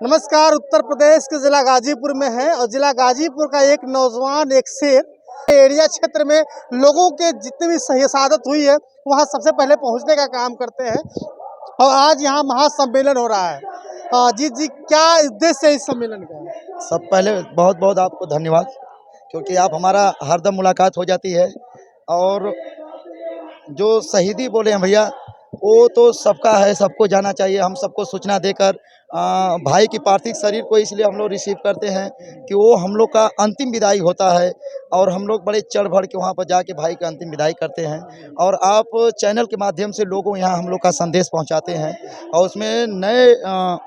नमस्कार। उत्तर प्रदेश के जिला गाजीपुर में है और जिला गाजीपुर का एक नौजवान एक शेर एरिया क्षेत्र में लोगों के जितनी भी शहादत हुई है वहां सबसे पहले पहुंचने का काम करते हैं और आज यहाँ महासम्मेलन हो रहा है। जी जी, क्या उद्देश्य है इस सम्मेलन का? सब पहले बहुत बहुत आपको धन्यवाद, क्योंकि आप हमारा हरदम मुलाकात हो जाती है। और जो शहीदी बोले हैं भैया, वो तो सबका है, सबको जाना चाहिए। हम सबको सूचना देकर भाई की पार्थिव शरीर को इसलिए हम लोग रिसीव करते हैं कि वो हम लोग का अंतिम विदाई होता है और हम लोग बड़े चढ़ बढ़ के वहाँ पर जाके भाई का अंतिम विदाई करते हैं। और आप चैनल के माध्यम से लोगों यहाँ हम लोग का संदेश पहुँचाते हैं और उसमें नए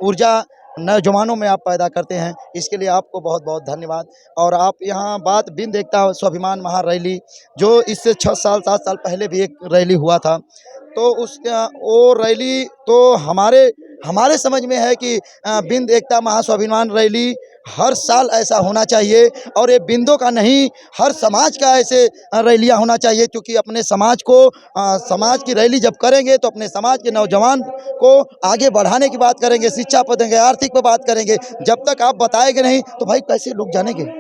ऊर्जा नौजवानों में आप पैदा करते हैं। इसके लिए आपको बहुत बहुत धन्यवाद। और आप यहाँ बात बिंद एकता स्वाभिमान महारैली, जो इससे 6 साल 7 साल पहले भी एक रैली हुआ था, तो वो रैली तो हमारे समझ में है कि बिंद एकता महास्वाभिमान रैली हर साल ऐसा होना चाहिए। और ये बिंदों का नहीं, हर समाज का ऐसे रैलियाँ होना चाहिए, क्योंकि अपने समाज को समाज की रैली जब करेंगे तो अपने समाज के नौजवान को आगे बढ़ाने की बात करेंगे, शिक्षा पर देंगे, आर्थिक पर बात करेंगे। जब तक आप बताएंगे नहीं तो भाई कैसे लोग जानेंगे।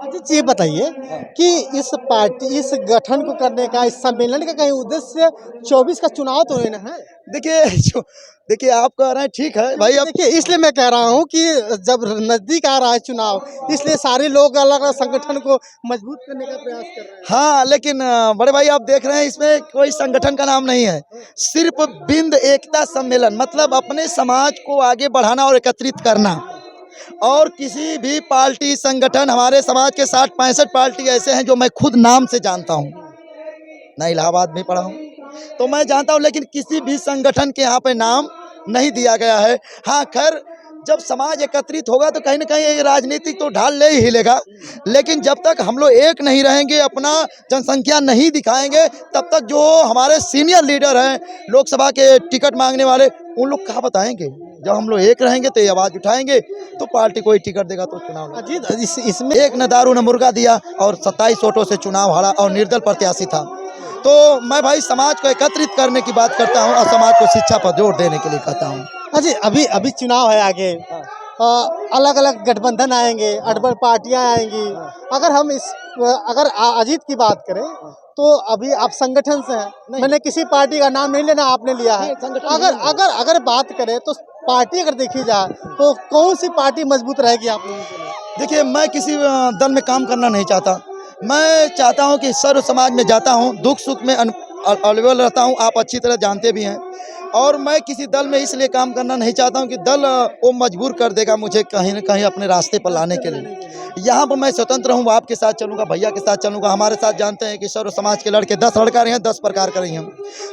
जी ये बताइए कि इस गठन को करने का, इस सम्मेलन का कहीं उद्देश्य 24 का चुनाव तो नहीं ना है? देखिए आप कह रहे हैं ठीक है भाई। अब देखिए, इसलिए मैं कह रहा हूँ कि जब नजदीक आ रहा है चुनाव, इसलिए सारे लोग अलग अलग संगठन को मजबूत करने का प्रयास कर रहे हैं। हाँ, लेकिन बड़े भाई आप देख रहे हैं इसमें कोई संगठन का नाम नहीं है, सिर्फ बिंद एकता सम्मेलन, मतलब अपने समाज को आगे बढ़ाना और एकत्रित करना। और किसी भी पार्टी संगठन, हमारे समाज के 60-65 पार्टी ऐसे हैं जो मैं खुद नाम से जानता हूँ, मैं इलाहाबाद में पढ़ा हूँ तो मैं जानता हूँ, लेकिन किसी भी संगठन के यहाँ पे नाम नहीं दिया गया है। हाँ खैर, जब समाज एकत्रित होगा तो कहीं ना कहीं राजनीतिक तो ढाल ले ही हिलेगा, लेकिन जब तक हम लोग एक नहीं रहेंगे, अपना जनसंख्या नहीं दिखाएंगे, तब तक जो हमारे सीनियर लीडर हैं, लोकसभा के टिकट मांगने वाले, उन लोग क्या बताएंगे। जब हम लोग एक रहेंगे तो ये आवाज़ उठाएंगे, तो पार्टी कोई टिकट देगा तो चुनाव लड़ेगा। इसमें एक न दारू न मुर्गा दिया और 27 वोटों से चुनाव हारा और निर्दल प्रत्याशी था। तो मैं भाई समाज को एकत्रित करने की बात करता हूँ और समाज को शिक्षा पर जोर देने के लिए कहता हूँ। अजी अभी चुनाव है आगे, अलग अलग गठबंधन आएंगे, अड़बड़ पार्टियां आएंगी। अगर अजीत की बात करें तो अभी आप संगठन से हैं, मैंने किसी पार्टी का नाम नहीं लेना, आपने लिया है। अगर बात करें तो पार्टी अगर देखी जाए तो कौन सी पार्टी मजबूत रहेगी आप लोगों के लिए? देखिए, मैं किसी दल में काम करना नहीं चाहता। मैं चाहता हूं कि सर्व समाज में जाता हूं, दुख सुख में अवेलेबल रहता हूं, आप अच्छी तरह जानते भी हैं। और मैं किसी दल में इसलिए काम करना नहीं चाहता हूं कि दल वो मजबूर कर देगा मुझे कहीं न कहीं अपने रास्ते पर लाने के लिए। यहाँ पर मैं स्वतंत्र हूँ, आपके साथ चलूँगा, भैया के साथ चलूँगा। हमारे साथ जानते हैं कि सर्व समाज के लड़के 10 लड़का रहे हैं, 10 प्रकार के रही हैं।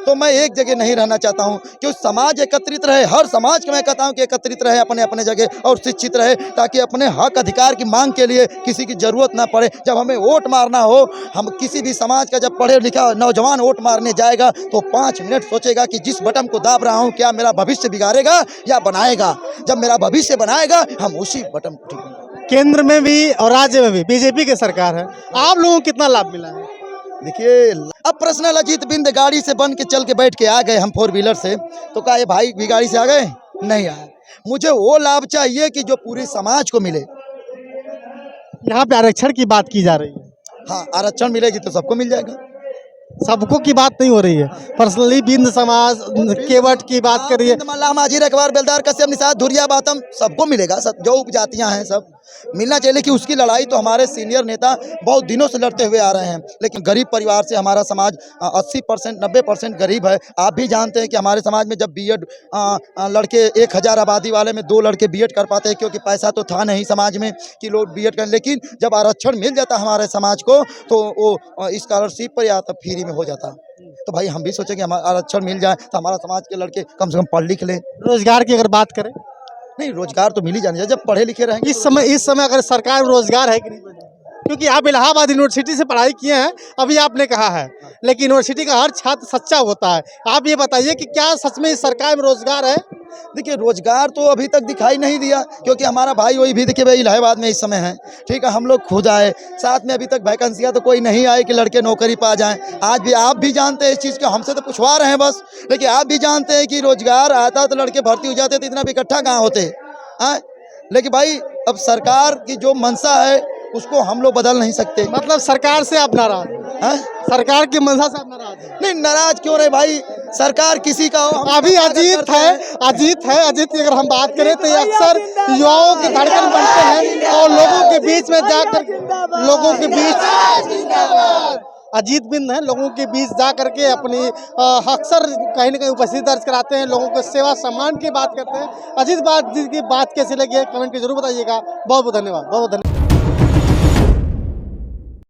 तो मैं एक जगह नहीं रहना चाहता हूँ कि समाज एकत्रित रहे, हर समाज को मैं कहता हूँ कि एकत्रित रहे अपने अपने जगह और शिक्षित रहे, ताकि अपने हक अधिकार की मांग के लिए किसी की ज़रूरत ना पड़े। जब हमें वोट मारना हो, हम किसी भी समाज का जब पढ़े लिखा नौजवान वोट मारने जाएगा तो 5 मिनट सोचेगा कि जिस बटन को दाब रहा हूँ क्या मेरा भविष्य बिगाड़ेगा या बनाएगा। जब मेरा भविष्य बनाएगा हम उसी बटन को ठीक। केंद्र में भी और राज्य में भी बीजेपी की सरकार है, आप लोगों को कितना लाभ मिला है? देखिए, अब पर्सनल अजीत बिंद गाड़ी से बन के चल के बैठ के आ गए हम 4 व्हीलर से, तो क्या ये भाई भी गाड़ी से आ गए? नहीं आए। मुझे वो लाभ चाहिए कि जो पूरे समाज को मिले। यहाँ पे आरक्षण की बात की जा रही है। हाँ, आरक्षण मिलेगी तो सबको मिल जाएगा। सबको की बात नहीं हो रही है, पर्सनली बिंद समाज केवट की बात करिए। मल्ला माझी रखवार बेलदार कश्यप निषाद धुरिया बातम सबको मिलेगा, सब जो उपजातियां हैं सब मिलना चाहिए। लेकिन उसकी लड़ाई तो हमारे सीनियर नेता बहुत दिनों से लड़ते हुए आ रहे हैं। लेकिन गरीब परिवार से हमारा समाज 80% 90% गरीब है। आप भी जानते हैं कि हमारे समाज में जब बीएड लड़के 1000 आबादी वाले में 2 लड़के बीएड कर पाते हैं, क्योंकि पैसा तो था नहीं समाज में कि लोग बीएड करें। लेकिन जब आरक्षण मिल जाता हमारे समाज को तो वो स्कॉलरशिप पर या तब फ्री में हो जाता। तो भाई हम भी सोचें कि हमारा आरक्षण मिल जाए तो हमारा समाज के लड़के कम से कम पढ़ लिख लें। रोजगार की अगर बात करें, नहीं, रोजगार तो मिल ही जाना चाहिए जब पढ़े लिखे रहेंगे। इस समय अगर सरकार में रोजगार है कि नहीं? क्योंकि आप इलाहाबाद यूनिवर्सिटी से पढ़ाई किए हैं, अभी आपने कहा है, लेकिन यूनिवर्सिटी का हर छात्र सच्चा होता है। आप ये बताइए कि क्या सच में इस सरकार में रोजगार है? देखिए, रोजगार तो अभी तक दिखाई नहीं दिया, क्योंकि हमारा भाई वही भी देखिए भाई इलाहाबाद में इस समय है। ठीक है, हम लोग खुद आए, साथ में अभी तक वैकेंसियाँ तो कोई नहीं आई कि लड़के नौकरी पा जाएं। आज भी आप भी जानते हैं इस चीज़ को, हमसे तो पूछवा रहे हैं बस, लेकिन आप भी जानते हैं कि रोजगार आता तो लड़के भर्ती हो जाते तो इतना भी इकट्ठा कहाँ होते। लेकिन भाई अब सरकार की जो मंशा है उसको हम लोग बदल नहीं सकते। मतलब सरकार से आप नाराज हैं? हाँ? सरकार की मंशा से आप नाराज हैं? नहीं, नाराज क्यों रहे भाई, सरकार किसी का हो, हम अभी स्वागत अजीत करते है, हैं। अजीत की अगर हम बात करें तो ये अक्सर युवाओं की धड़कन बनते हैं और लोगों के बीच में जाकर लोगों के बीच अजीत बिंद है, लोगों के बीच जा करके अपनी अक्सर कहीं न कहीं उपस्थिति दर्ज कराते हैं, लोगों को सेवा सम्मान की बात करते हैं। अजीत बात जी की बात कैसी लगी है कमेंट में जरूर बताइएगा। बहुत बहुत धन्यवाद, बहुत बहुत धन्यवाद।